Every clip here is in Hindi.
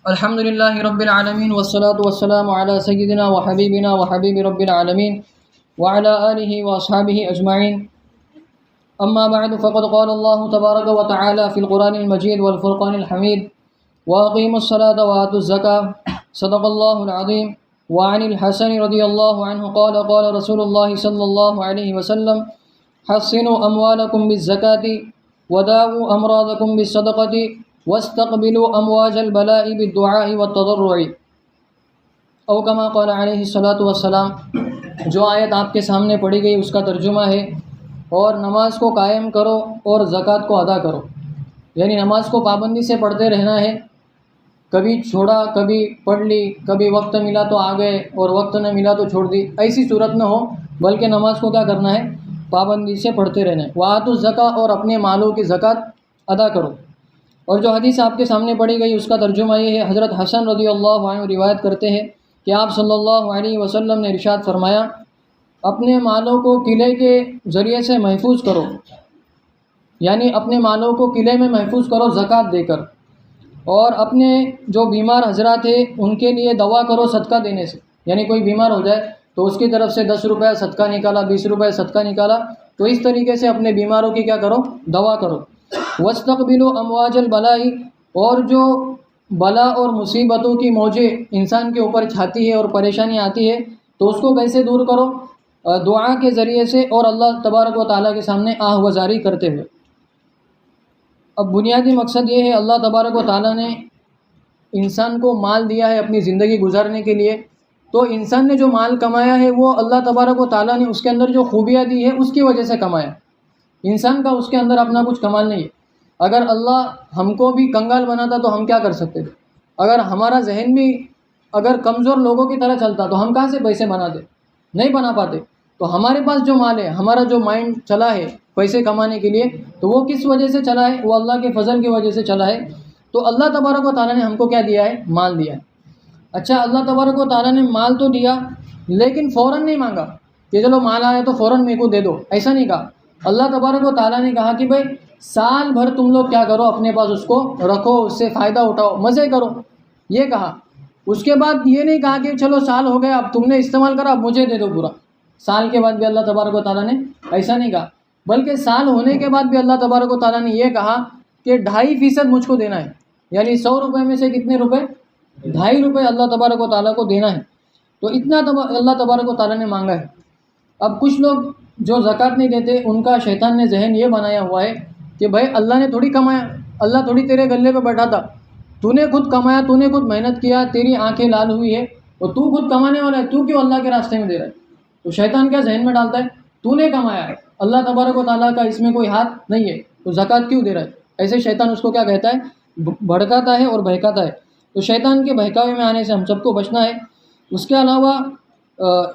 अल्हम्दुलिल्लाहि रब्बिल आलमीन वस्सलातु वस्सलामु अला सय्यिदिना व हबीबिना व हबीबि रब्बिल आलमीन व अला आलिहि व अस्हाबिहि अजमाइन। अम्मा बअद फ़क़द क़ाला अल्लाहु तबारक व तआला फ़िल क़ुरानिल मजीद वल फ़ुरक़ानिल हमीद व अक़ीमुस सलाता व आतुज़ ज़कात सदक़ल्लाहुल अज़ीम। व अनिल हसन रज़ियल्लाहु अन्हु क़ाला क़ाला रसूलुल्लाहि सल्लल्लाहु अलैहि वसल्लम हस्सिनु अम्वालकुम बिज़्ज़काति वदाउ अमरादकुम बिस्सदक़ति वस्तक़बिलु अमवाजल बलाइ बिद्दुआइ वत्तज़र्रुइ औ कमा क़ाला अलैहि सलातु वस्सलाम। जो आयत आपके सामने पढ़ी गई उसका तर्जुमा है, और नमाज को कायम करो और ज़कात को अदा करो, यानी नमाज को पाबंदी से पढ़ते रहना है। कभी छोड़ा, कभी पढ़ ली, कभी वक्त मिला तो आ गए और वक्त न मिला तो छोड़ दी, ऐसी सूरत न हो, बल्कि नमाज को क्या करना है, पाबंदी से पढ़ते रहना है। वातुज़ ज़का, और अपने मालों की ज़कात अदा करो। और जो हदीस आपके सामने पढ़ी गई उसका तर्जुमा ये है। हज़रत हसन रज़ियल्लाहु अन्हु रिवायत करते हैं कि आप सल्लल्लाहु अलैहि वसल्लम ने इरशाद फरमाया, अपने मालों को किले के ज़रिए से महफूज करो, यानी अपने मालों को किले में महफूज करो ज़कात देकर, और अपने जो बीमार हजरात है उनके लिए दवा करो सदका देने से। यानी कोई बीमार हो जाए तो उसकी तरफ से 10 रुपये सदका निकाला, 20 रुपये सदका निकाला, तो इस तरीके से अपने बीमारों की क्या करो, दवा करो। वस्तक़बिलु अमवाजल बलाई, और जो बला और मुसीबतों की मौजें इंसान के ऊपर छाती है और परेशानी आती है तो उसको कैसे दूर करो, दुआ के ज़रिए से और अल्लाह तबारक व तआला के सामने आहवजारी करते हुए। अब बुनियादी मकसद ये है, अल्लाह तबारक व तआला ने इंसान को माल दिया है अपनी ज़िंदगी गुजारने के लिए, तो इंसान ने जो माल कमाया है वो अल्लाह तबारक व तआला ने उसके अंदर जो खूबियाँ दी है उसकी वजह से कमाया। इंसान का उसके अंदर अपना कुछ कमाल नहीं है। अगर अल्लाह हमको भी कंगाल बनाता तो हम क्या कर सकते थे? अगर हमारा जहन भी अगर कमज़ोर लोगों की तरह चलता तो हम कहाँ से पैसे बनाते? नहीं बना पाते। तो हमारे पास जो माल है, हमारा जो माइंड चला है पैसे कमाने के लिए, तो वो किस वजह से चला है? वो अल्लाह के फजल की वजह से चला है। तो अल्लाह तबारक व तआला ने हमको क्या दिया है? माल दिया है। अच्छा, अल्लाह तबारक व तआला ने माल तो दिया, लेकिन फ़ौरन नहीं मांगा कि चलो माल आया तो फ़ौरन मेरे को दे दो, ऐसा नहीं कहा। अल्लाह तबारक व तआला ने कहा कि भाई साल भर तुम लोग क्या करो, अपने पास उसको रखो, उससे फ़ायदा उठाओ, मज़े करो, ये कहा। उसके बाद ये नहीं कहा कि चलो साल हो गया, अब तुमने इस्तेमाल करा, अब मुझे दे दो पूरा। साल के बाद भी अल्लाह तबारक व तआला ने ऐसा नहीं कहा, बल्कि साल होने के बाद भी अल्लाह तबारक व तआला ने ये कहा कि 2.5% मुझको देना है, यानी 100 रुपये में से कितने रुपए? 2.5 रुपये अल्लाह तबारक व तआला को देना है। तो इतना अल्लाह तबारक व तआला ने मांगा है। अब कुछ लोग जो ज़कात नहीं देते, उनका शैतान ने जहन ये बनाया हुआ है कि भाई अल्लाह ने थोड़ी कमाया, अल्लाह थोड़ी तेरे गले पे बैठा था, तूने खुद कमाया, तूने खुद मेहनत किया, तेरी आंखें लाल हुई है और तू खुद कमाने वाला है, तू क्यों अल्लाह के रास्ते में दे रहा है? तो शैतान क्या जहन में डालता है, तूने कमाया है, अल्लाह तबारक व तआला का इसमें कोई हाथ नहीं है, तो ज़कात क्यों दे रहा है? ऐसे शैतान उसको क्या कहता है, भड़काता है और बहकाता है। तो शैतान के बहकावे में आने से हम सबको बचना है। उसके अलावा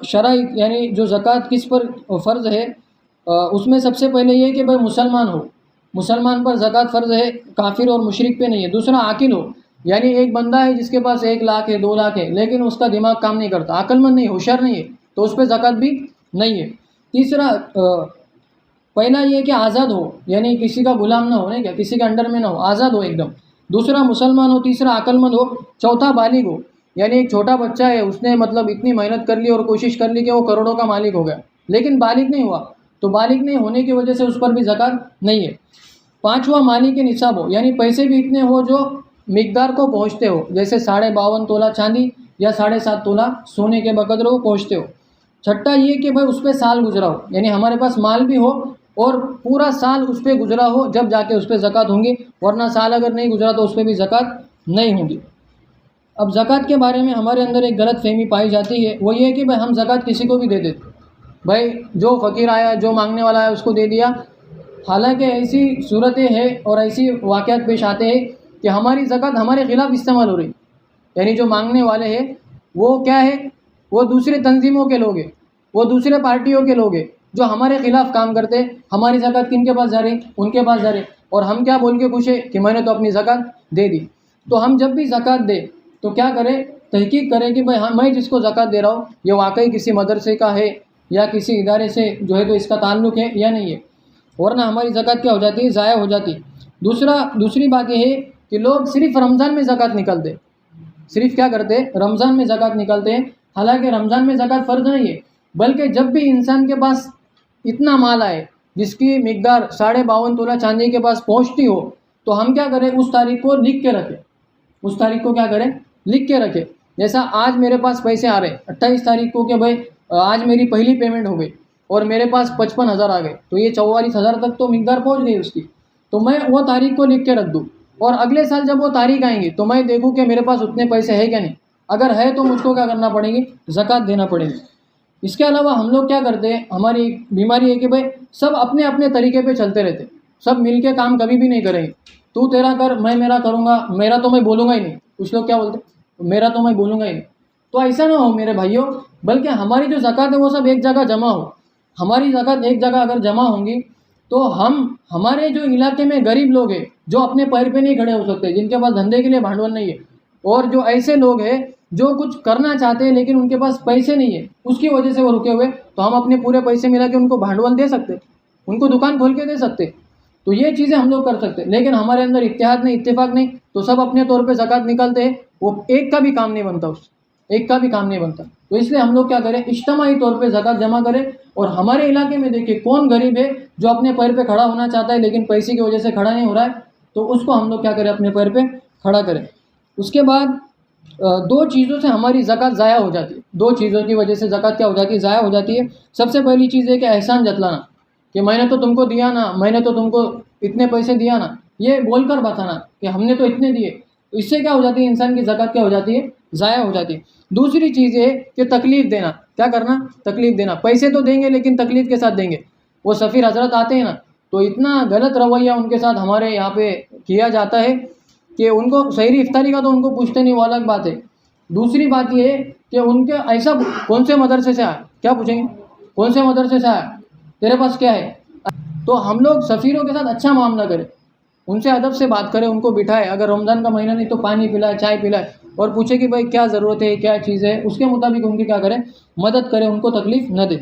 शरई, यानी जो ज़कात किस पर फ़र्ज़ है, उसमें सबसे पहले ये कि भाई मुसलमान हो, मुसलमान पर ज़कात फ़र्ज़ है, काफिर और मुशरिक पे नहीं है। दूसरा आकिल हो, यानी एक बंदा है जिसके पास 1 लाख है, 2 लाख है, लेकिन उसका दिमाग काम नहीं करता, अक्लमंद नहीं, होशियार नहीं है, तो उस पर ज़कात भी नहीं है। तीसरा पहला ये कि आज़ाद हो, यानी किसी का गुलाम ना हो, नहीं क्या, किसी के अंडर में ना हो, आज़ाद हो एकदम। दूसरा मुसलमान हो, तीसरा अक्लमंद हो, चौथा बालिग हो, यानी एक छोटा बच्चा है, उसने मतलब इतनी मेहनत कर ली और कोशिश कर ली कि वो करोड़ों का मालिक हो गया, लेकिन बालिग नहीं हुआ, तो बालिग नहीं होने की वजह से उस पर भी ज़कात नहीं है। पाँचवा माली के निसाब हो, यानी पैसे भी इतने हो जो मिकदार को पहुँचते हो, जैसे 52.5 तोला चांदी या 7.5 तोला सोने के बकदर को पहुँचते हो। छठा ये कि भाई उस पर साल गुजरा हो, यानी हमारे पास माल भी हो और पूरा साल उस पर गुजरा हो, जब जाके उस पर ज़कात होंगी, वरना साल अगर नहीं गुजरा तो उस पर भी ज़कात नहीं होगी। अब ज़कात के बारे में हमारे अंदर एक गलत फहमी पाई जाती है, वो ये कि भाई हम ज़कात किसी को भी दे देते, भाई जो फ़कीर आया, जो मांगने वाला है उसको दे दिया। हालांकि ऐसी सूरतें हैं और ऐसी वाक़यात पेश आते हैं कि हमारी ज़कात हमारे ख़िलाफ़ इस्तेमाल हो रही, यानी जो मांगने वाले हैं वो क्या है, वो दूसरे तंजीमों के लोग हैं, वो दूसरे पार्टियों के लोग हैं जो हमारे ख़िलाफ़ काम करते हैं। हमारी ज़कात किन के पास जा रही? उनके पास जा रही, और हम क्या बोल के खुश है कि मैंने तो अपनी ज़कात दे दी। तो हम जब भी ज़कात दें तो क्या करें, तहकीक करें कि भाई हाँ, मैं जिसको ज़कात दे रहा हूँ ये वाकई किसी मदरसे का है या किसी इदारे से जो है तो इसका ताल्लुक़ है या नहीं है, वरना हमारी ज़कात क्या हो जाती है, ज़ाया हो जाती। दूसरी बात यह है कि लोग सिर्फ रमज़ान में ज़कात निकालते, सिर्फ क्या करते, रमज़ान में ज़कात निकालते हैं। हालांकि रमज़ान में ज़कात फ़र्ज़ नहीं है, बल्कि जब भी इंसान के पास इतना माल आए जिसकी मिकदार 52.5 तोला चांदी के पास पहुंचती हो, तो हम क्या करें, उस तारीख को लिख के रखें, उस तारीख को क्या करें, लिख के रखें। जैसा आज मेरे पास पैसे आ रहे 28 तारीख को कि भाई आज मेरी पहली पेमेंट हो गई और मेरे पास 55,000 आ गए, तो ये 44,000 तक तो मिकदार पहुंच गई उसकी, तो मैं वो तारीख को लिख के रख दूँ और अगले साल जब वो तारीख आएंगी तो मैं देखूँ कि मेरे पास उतने पैसे है क्या नहीं। अगर है तो मुझको क्या करना पड़ेगी, ज़कात देना पड़ेगी। इसके अलावा हम लोग क्या करते हैं, हमारी एक बीमारी है कि भाई सब अपने अपने तरीके पे चलते रहते, सब मिल के काम कभी भी नहीं करेंगे। तू तेरा कर, मैं मेरा करूँगा, मेरा तो मैं बोलूँगा ही नहीं। कुछ लोग क्या बोलते, मेरा तो मैं बोलूँगा ही नहीं। तो ऐसा ना हो मेरे भाइयों, बल्कि हमारी जो ज़कात है वो सब एक जगह जमा हो। हमारी ज़कात एक जगह अगर जमा होंगी तो हम, हमारे जो इलाके में गरीब लोग हैं जो अपने पैर पे नहीं खड़े हो सकते, जिनके पास धंधे के लिए भांडवल नहीं है, और जो ऐसे लोग हैं जो कुछ करना चाहते हैं लेकिन उनके पास पैसे नहीं है, उसकी वजह से वो रुके हुए, तो हम अपने पूरे पैसे मिला के उनको भांडवल दे सकते, उनको दुकान खोल के दे सकते। तो ये चीज़ें हम लोग कर सकते हैं। लेकिन हमारे अंदर इत्तेहाद नहीं, इत्तेफाक नहीं, तो सब अपने तौर पे ज़कात निकालते हैं, वो एक का भी काम नहीं बनता, उससे एक का भी काम नहीं बनता। तो इसलिए हम लोग क्या करें, इज्तिमाई तौर पे ज़कात जमा करें। और हमारे इलाके में देखिए कौन गरीब है जो अपने पैर पे खड़ा होना चाहता है लेकिन पैसे की वजह से खड़ा नहीं हो रहा है, तो उसको हम लोग क्या करें, अपने पैर पे खड़ा करें। उसके बाद दो चीज़ों से हमारी ज़कात ज़ाया हो जाती है, दो चीज़ों की वजह से ज़कात क्या हो जाती है, ज़ाया हो जाती है। सबसे पहली चीज़ है कि एहसान जतलाना, कि मैंने तो तुमको दिया ना, मैंने तो तुमको इतने पैसे दिया ना, ये बोलकर बताना कि हमने तो इतने दिए। तो इससे क्या हो जाती है, इंसान की ज़कात क्या हो जाती है, ज़ाया हो जाती है। दूसरी चीज़ है कि तकलीफ़ देना, क्या करना, तकलीफ़ देना। पैसे तो देंगे लेकिन तकलीफ़ के साथ देंगे। वो सफ़ीर हज़रत आते हैं ना, तो इतना गलत रवैया उनके साथ हमारे यहाँ पे किया जाता है कि उनको सहरी इफ्तारी का तो उनको पूछते नहीं, वो अलग बात है। दूसरी बात ये है कि उनके ऐसा, कौन से मदरसे से आया, क्या पूछेंगे, कौन से मदरसे से आया, तेरे पास क्या है। तो हम लोग सफ़ीरों के साथ अच्छा मामला करें, उनसे अदब से बात करें, उनको बिठाए, अगर रमज़ान का महीना नहीं तो पानी पिलाए, चाय पिलाए, और पूछे कि भाई क्या ज़रूरत है, क्या चीज़ है, उसके मुताबिक उनकी क्या करें, मदद करें, उनको तकलीफ़ न दें।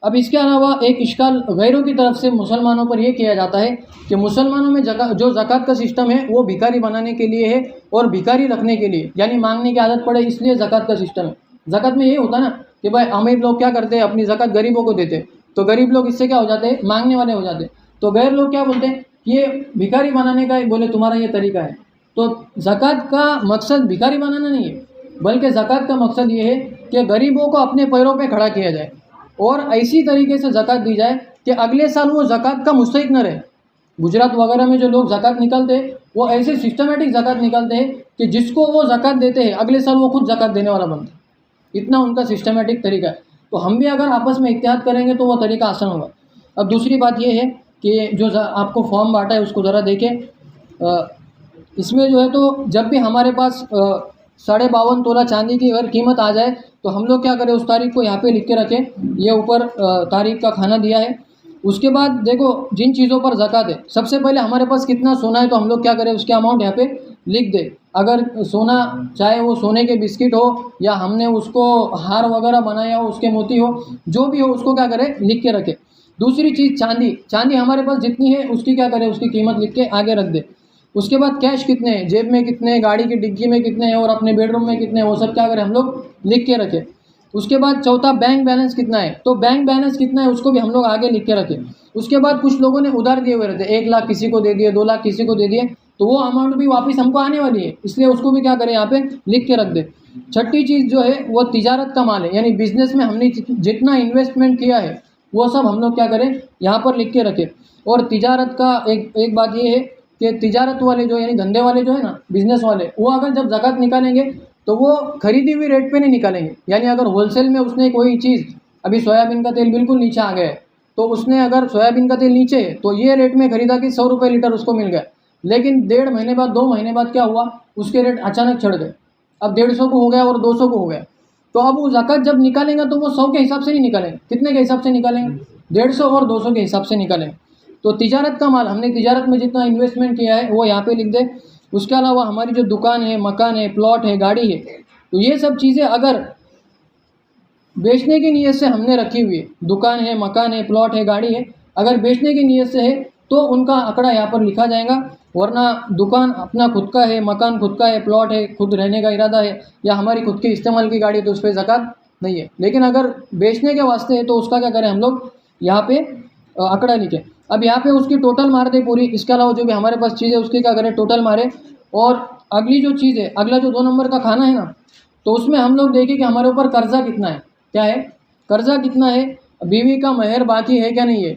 अब इसके अलावा एक इश्काल गैरों की तरफ से मुसलमानों पर यह किया जाता है कि मुसलमानों में जो ज़कात का सिस्टम है वो भिखारी बनाने के लिए है और भिखारी रखने के लिए, यानी मांगने की आदत पड़े इसलिए ज़कात का सिस्टम है। ज़कात में ये होता है ना कि भाई अमीर लोग क्या करते हैं, अपनी ज़कात गरीबों को देते हैं, तो गरीब लोग इससे क्या हो जाते हैं, मांगने वाले हो जाते हैं। तो गैर लोग क्या बोलते हैं, ये भिखारी बनाने का, बोले तुम्हारा ये तरीका है। तो ज़कात का मकसद भिखारी बनाना नहीं है, बल्कि ज़कात का मकसद ये है कि गरीबों को अपने पैरों पे खड़ा किया जाए और ऐसी तरीके से ज़कात दी जाए कि अगले साल वो ज़कात का मुस्तहिक न रहे। गुजरात वगैरह में जो लोग ज़कात निकालते हैं वो ऐसे सिस्टमेटिक ज़कात निकालते हैं कि जिसको वो ज़कात देते हैं अगले साल वो खुद ज़कात देने वाला बनता है। इतना उनका सिस्टमेटिक तरीका है। तो हम भी अगर आपस में इत्तेहाद करेंगे तो वो तरीका आसान होगा। अब दूसरी बात ये है कि जो आपको फॉर्म बांटा है उसको ज़रा देखें। इसमें जो है तो जब भी हमारे पास 52.5 तोला चांदी की अगर कीमत आ जाए तो हम लोग क्या करें, उस तारीख को यहाँ पे लिख के रखें, ये ऊपर तारीख का खाना दिया है। उसके बाद देखो जिन चीज़ों पर ज़कात है, सबसे पहले हमारे पास कितना सोना है तो हम लोग क्या करें, उसके अमाउंट यहाँ पे लिख दे। अगर सोना, चाहे वो सोने के बिस्किट हो या हमने उसको हार वगैरह बनाया हो, उसके मोती हो, जो भी हो उसको क्या करें, लिख के रखें। दूसरी चीज़ चांदी हमारे पास जितनी है उसकी क्या करें, उसकी कीमत लिख के आगे रख दे। उसके बाद कैश कितने हैं, जेब में कितने, गाड़ी की डिग्गी में कितने हैं और अपने बेडरूम में कितने हैं, वो सब क्या करें, हम लोग लिख के रखें। उसके बाद चौथा, बैंक बैलेंस कितना है, तो बैंक बैलेंस कितना है उसको भी हम लोग आगे लिख के रखें। उसके बाद कुछ लोगों ने उधार दिए हुए रहते, 1 लाख किसी को दे दिए, 2 लाख किसी को दे दिए, तो वो अमाउंट भी वापस हमको आने वाली है, इसलिए उसको भी क्या करें, यहाँ पे लिख के रख दे। छठी चीज़ जो है वो तिजारत का माल है, यानी बिजनेस में हमने जितना इन्वेस्टमेंट किया है वो सब हम लोग क्या करें, यहाँ पर लिख के रखें। और तिजारत का एक बात ये है कि तिजारत वाले जो, यानी धंधे वाले जो है ना, बिजनेस वाले, वो अगर जब ज़कात निकालेंगे तो वो खरीदी हुई रेट पे नहीं निकालेंगे। यानी अगर होलसेल में उसने कोई चीज़, अभी सोयाबीन का तेल बिल्कुल नीचे आ गया है, तो उसने अगर सोयाबीन का तेल नीचे है तो ये रेट में खरीदा कि 100 रुपये लीटर उसको मिल गया, लेकिन 1.5 महीने बाद, 2 महीने बाद क्या हुआ, उसके रेट अचानक चढ़ गए, अब 150 को हो गया और 200 को हो गया। तो अब वो ज़कात जब निकालेंगे तो वो 100 के हिसाब से नहीं निकालेंगे, कितने के हिसाब से निकालेंगे, 150 और 200 के हिसाब से निकालेंगे। तो तिजारत का माल, हमने तिजारत में जितना इन्वेस्टमेंट किया है वो यहाँ पे लिख दे। उसके अलावा हमारी जो दुकान है, मकान है, प्लॉट है, गाड़ी है, तो ये सब चीज़ें अगर बेचने की नीयत से हमने रखी हुई है, दुकान है, मकान है, प्लॉट है, गाड़ी है, अगर बेचने की नीयत से है तो उनका आंकड़ा यहाँ पर लिखा जाएगा। वरना दुकान अपना खुद का है, मकान खुद का है, प्लॉट है, खुद रहने का इरादा है, या हमारी खुद की इस्तेमाल की गाड़ी है, तो उस पर ज़कात नहीं है। लेकिन अगर बेचने के वास्ते है तो उसका क्या करें हम लोग, यहाँ पे आंकड़ा लिखें। अब यहाँ पे उसकी टोटल मार दे पूरी, इसके अलावा जो भी हमारे पास चीज़ है उसकी क्या करें, टोटल मारे। और अगली जो चीज़ है, अगला जो 2 नंबर का खाना है ना, तो उसमें हम लोग देखें कि हमारे ऊपर कर्जा कितना है। क्या है, कर्जा कितना है, बीवी का महर बाकी है क्या नहीं है।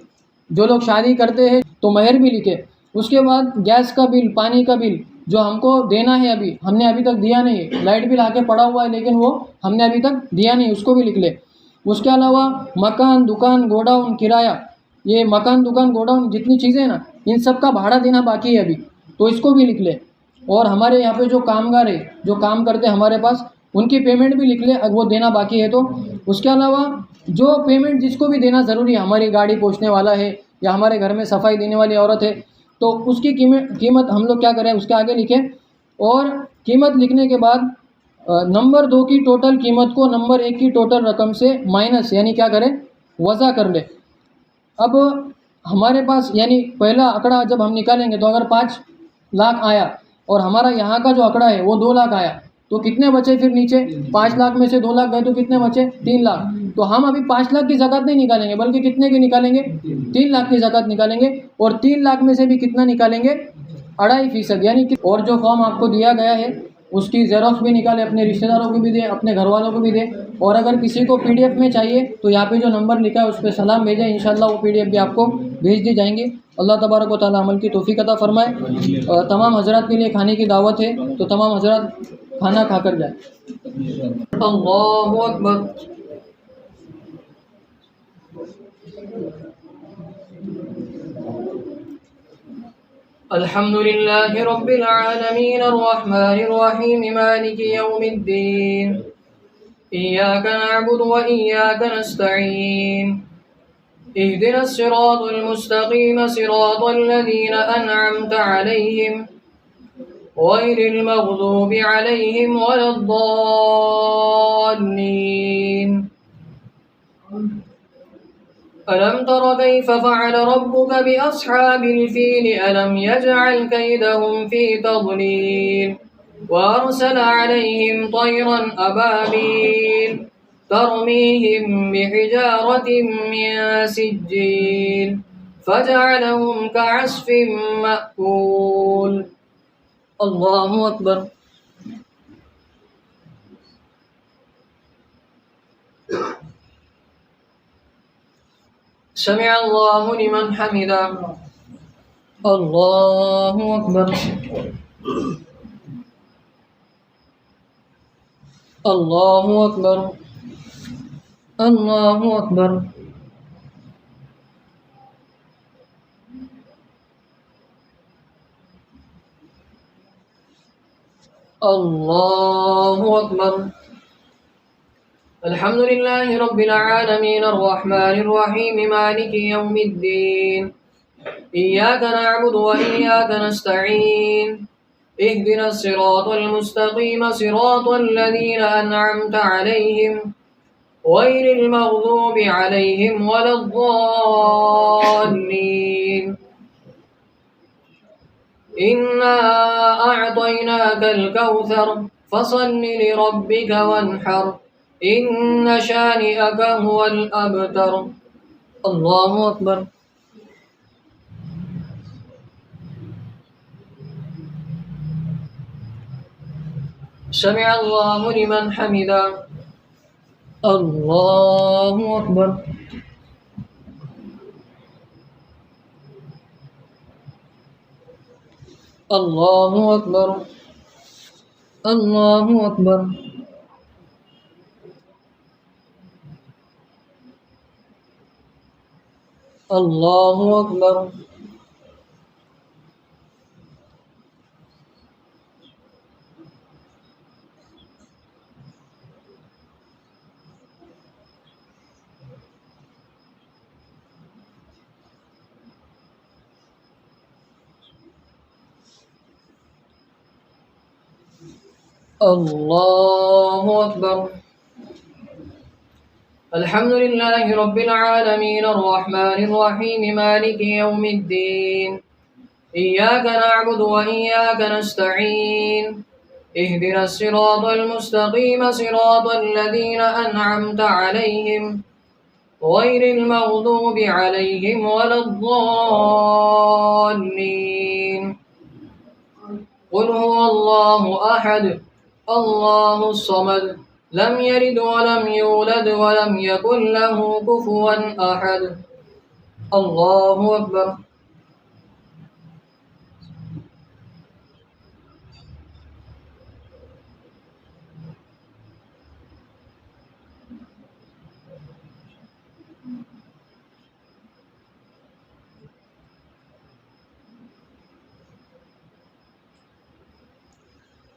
जो लोग शादी करते हैं तो महर भी लिखे। उसके बाद गैस का बिल, पानी का बिल जो हमको देना है, अभी हमने अभी तक दिया नहीं है। लाइट बिल आके पड़ा हुआ है लेकिन वो हमने अभी तक दिया नहीं, उसको भी लिख ले। उसके अलावा मकान, दुकान, गोडाउन, किराया, ये मकान, दुकान, गोडाउन जितनी चीज़ें हैं ना, इन सब का भाड़ा देना बाकी है अभी, तो इसको भी लिख ले। और हमारे यहाँ पे जो कामगार है, जो काम करते हैं हमारे पास, उनकी पेमेंट भी लिख ले, अगर वो देना बाकी है तो। उसके अलावा जो पेमेंट जिसको भी देना ज़रूरी है, हमारी गाड़ी पोंछने वाला है या हमारे घर में सफाई देने वाली औरत है, तो उसकी कीमत हम लोग क्या करें, उसके आगे लिखें। और कीमत लिखने के बाद नंबर 2 की टोटल कीमत को नंबर 1 की टोटल रकम से माइनस, यानी क्या करें, वज़ा कर ले। अब हमारे पास यानी पहला आंकड़ा जब हम निकालेंगे तो अगर 5 लाख आया और हमारा यहाँ का जो आंकड़ा है वो 2 लाख आया, तो कितने बचे फिर नीचे, 5 लाख में से 2 लाख गए तो कितने बचे, 3 लाख। तो हम अभी 5 लाख की ज़कात नहीं निकालेंगे, बल्कि कितने की निकालेंगे, 3 लाख की ज़कात निकालेंगे। और 3 लाख में से भी कितना निकालेंगे, 2.5%, यानी कि। और जो फॉर्म आपको दिया गया है उसकी ज़ेरॉक्स भी निकाले, अपने रिश्तेदारों को भी दे, अपने घर वालों को भी दे। और अगर किसी को PDF में चाहिए तो यहाँ पे जो नंबर लिखा है उस पर सलाम भेजें, इंशाल्लाह वो PDF भी आपको भेज दी जाएंगी। अल्लाह तबारक व तआला अमल की तौफीक अता फरमाए। तमाम हजरात के लिए खाने की दावत है, तो तमाम हजरात खाना खाकर जाए। अल्लाहु अकबर। अल्हम्दुलिल्लाहि रब्बिल आलमीन अर्रहमानिर रहीम मालिकि यौमिद्दीन इय्याका नअबुदु व इय्याका नस्तईन इहदिनस सिरातल मुस्तकीम सिरातल लज़ीना अनअमता अलैहिम गैरिल मग़दूबि अलैहिम वलद्दाल्लीन। अलम तरा कैफ़ फ़अल रब्बुका बिअस्हाबिल फ़ील अलम यजअल कैदहुम फ़ी तज़लील वअरसल अलैहिम तयरन अबाबील तरमीहिम बिहिजारतिन मिन सिज्जील फजअलहुम कअस्फ़िन मअकूल। अल्लाहु अकबर। समिअ अल्लाहु लिमन हमिदा। अल्लाहु अकबर। अल्लाहु अकबर। अल्लाहु अकबर। अल्लाहु अकबर। अल्हम्दुलिल्लाहि रब्बिल आलमीन अर्रहमानिर रहीम मालिकि यौमिद्दीन इय्याका नअबुदु व इय्याका नस्तईन इहदिनस सिरातल मुस्तकीम सिरातल लज़ीना अनअमता अलैहिम गैरिल मग़दूबि अलैहिम वलद्दाल्लीन। इन्ना अअतैनाकल कौसर फसल्लि लिरब्बिका वन्हर इन्न शानिअका हुवल अबतर। अल्लाहु अकबर। समिअ अल्लाहु लिमन हमिदा। अल्लाहु अकबर। अल्लाहु अकबर। अल्लाहु अकबर। अल्लाहु अकबर। अल्लाहु अकबर। अल्हम्दुलिल्लाहि रब्बिल आलमीन अर्रहमानिर रहीम मालिकि यौमिद्दीन इय्याका नअबुदु व इय्याका नस्तईन इहदिनस सिरातल मुस्तकीम सिरातल लज़ीना अनअमता अलैहिम गैरिल मग़दूबि अलैहिम वलद्दाल्लीन क़ुल हुवल्लाहु अहद अल्लाहुस समद लम यलिद वलम यूलद वलम यकुल लहू कुफुवन अहद। अल्लाहु अकबर।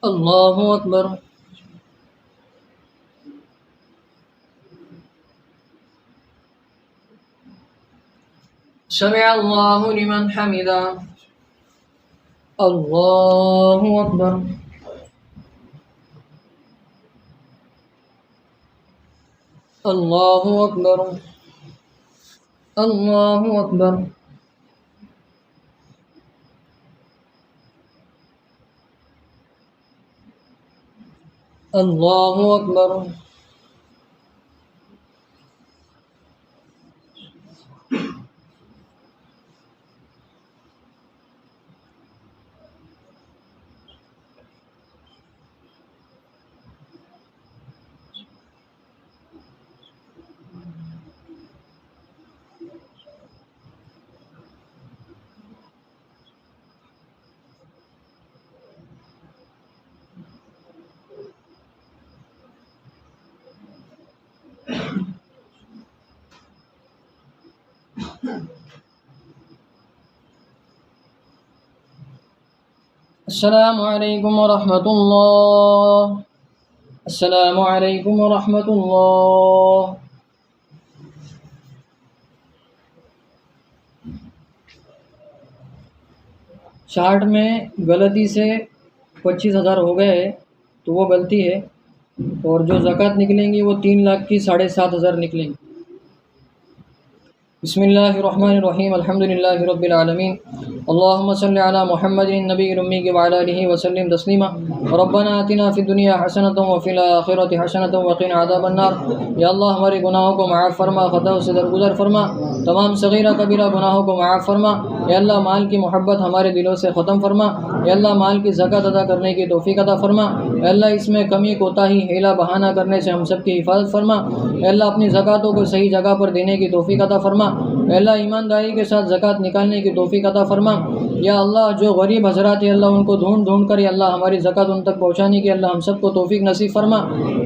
अल्लाहु अकबर। समिअ अल्लाहु लिमन हमिदा। अल्लाहु अकबर। अल्लाहु अकबर। अल्लाहु अकबर। अल्लाहु अकबर। अस्सलामु अलैकुम व रहमतुल्लाह। अस्सलामु अलैकुम व रहमतुल्लाह। चार्ट में गलती से 25,000 हो गए तो वो गलती है, और जो ज़कात निकलेंगी वो 3 लाख की 7,500 निकलेंगी। बिस्मिल्लाहिर्रहमानिर्रहीम अल्हम्दुलिल्लाहि रब्बिल आलमीन अल्लाहुम्मा सल्लि अला मुहम्मदिन नबिय्यिल उम्मी व अला आलिहि व सल्लिम तस्लीमा। रब्बना आतिना फिद दुनिया हसनतन व फिल आखिरति हसनतन व क़िना अज़ाबन नार। या अल्लाह हमारे गुनाहों को माफ़ फरमा, ख़ताओं से दरगुज़र फरमा, तमाम सगीरा कबीरा गुनाहों को माफ़ फरमा। या अल्लाह माल की मोहब्बत हमारे दिलों से ख़त्म फरमा। या अल्लाह माल की ज़कात अदा करने की तौफ़ीक़ अता फरमा। या अल्लाह इसमें कमी कोताही हेला बहाना करने से हम सब की हिफाजत फरमा। या अल्लाह अपनी ज़कातों को सही जगह पर देने की तौफ़ीक़ अता फरमा। या अल्लाह ईमानदारी के साथ ज़कात निकालने की तौफ़ीक़ अता फरमा। या अल्लाह जो गरीब हज़रात है अल्लाह उनको ढूंढ ढूंढ कर या अल्लाह हमारी ज़कात उन तक पहुँचाने की अल्लाह हम सबको तौफ़ीक़ नसीब फरमा।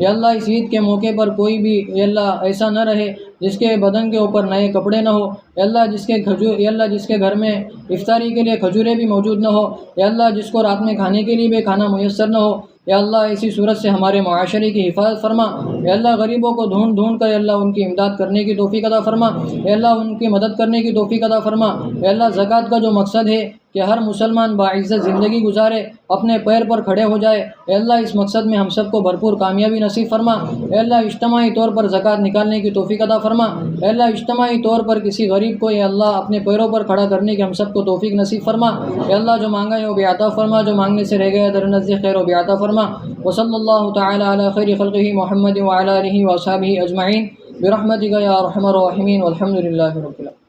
या अल्लाह इस ईद के मौके पर कोई भी या अल्लाह ऐसा न रहे जिसके बदन के ऊपर नए कपड़े न हो। या अल्लाह जिसके घर में इफ्तारी के लिए खजूरें भी मौजूद न हो। या अल्लाह जिसको रात में खाने के लिए भी खाना मुयस्सर न हो। या अल्लाह इसी सूरत से हमारे मुआशरे की हिफाजत फरमा। या अल्लाह गरीबों को ढूंढ ढूंढ कर अल्लाह उनकी इमदाद करने की तौफ़ीक़ अता फरमा। या अल्लाह उनकी मदद करने की तौफ़ीक़ अता फरमा। या अल्लाह ज़कात का जो मकसद है कि हर मुसलमान बाइज़्ज़त ज़िंदगी गुजारे, अपने पैर पर खड़े हो जाए। या अल्लाह इस मकसद में हम सबको भरपूर कामयाबी नसीब फरमा। या अल्लाह इज्तिमाई तौर पर ज़कात निकालने की तौफ़ीक़ अता फरमा। या अल्लाह इज्तिमाई तौर पर किसी गरीब को या अल्लाह अपने पैरों पर खड़ा करने की हम सबको तौफ़ीक़ नसीब फरमा। या अल्लाह जो मांगा है वो भी अता फरमा, जो मांगने से रह गया दर नज़्ज़ खैर वो भी अता फरमा। व सल्लल्लाहु तआला अला खैरि खल्क़िही मुहम्मद व अला आलिहि व अस्हाबिही अजमईन बिरहमतिका या अरहमर राहिमीन वल्हम्दुलिल्लाहि रब्बिल आलमीन।